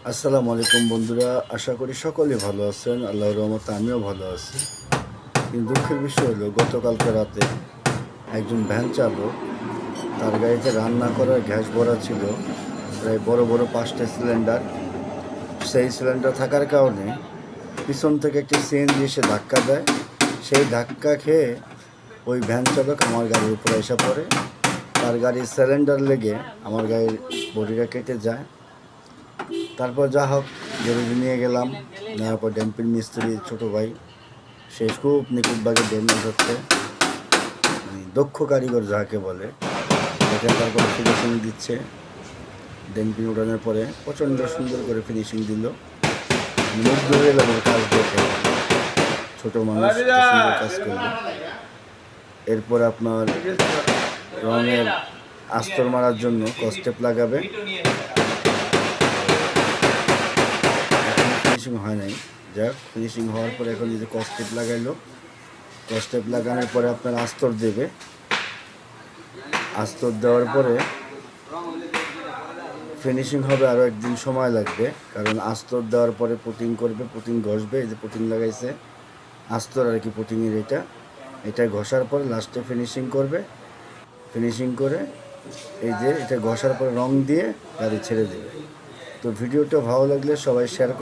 আসসালামু আলাইকুম বন্ধুরা, আশা করি সকলে ভালো আছেন। আল্লাহর রহমতে আমিও ভালো আছি। কিন্তু দুঃখের বিষয় হলো, গতকালকে রাতে একজন ভ্যান চালক, তার গাড়িতে রান্না করার গ্যাস ভরা ছিল প্রায় বড় বড় 5টা সিলিন্ডার। সেই সিলিন্ডার থাকার কারণে পিছন থেকে একটি সিএনজি এসে ধাক্কা দেয়। সেই ধাক্কা খেয়ে ওই ভ্যান চালক আমার গাড়ির উপরে এসে পড়ে। তার গাড়ির সিলিন্ডার লেগে আমার গাড়ির বডিটা কেটে যায়। তারপর যা হোক, গ্যারেজে নিয়ে গেলাম। নেওয়ার পর ড্যাম্পিং মিস্ত্রি ছোটো ভাই, সে খুব নিখুঁতভাবে ড্যামেজ হচ্ছে, মানে দক্ষ কারিগর যাকে বলে, দেখে তারপরে ফিনিশিং দিচ্ছে। ড্যাম্পিং উঠানোর পরে প্রচণ্ড সুন্দর করে ফিনিশিং দিল। মুগ্ধ হয়ে গেল কাজ দেখে। ছোটো মানুষ সুন্দর কাজ করলো। এরপর আপনার রঙের আস্তর মারার জন্য কস্টেপ লাগাবে। ফিনিশিং হয় নাই, যাক ফিনিশিং হওয়ার পরে এখন যে কস্টেপ লাগাইলো, কস্টেপ লাগানোর পরে আপনার আস্তর দেবে। আস্তর দেওয়ার পরে ফিনিশিং হবে, আরও একদিন সময় লাগবে, কারণ আস্তর দেওয়ার পরে পুটিং করবে, পুটিং ঘষবে। এই যে পুটিং লাগাইছে, আস্তর আর কি পুটিংয়ের এটা ঘষার পরে লাস্টে ফিনিশিং করবে। ফিনিশিং করে এই যে এটা ঘষার পরে রং দিয়ে গাড়ি ছেড়ে দেবে। তো ভিডিওটা ভালো লাগলে সবাই শেয়ার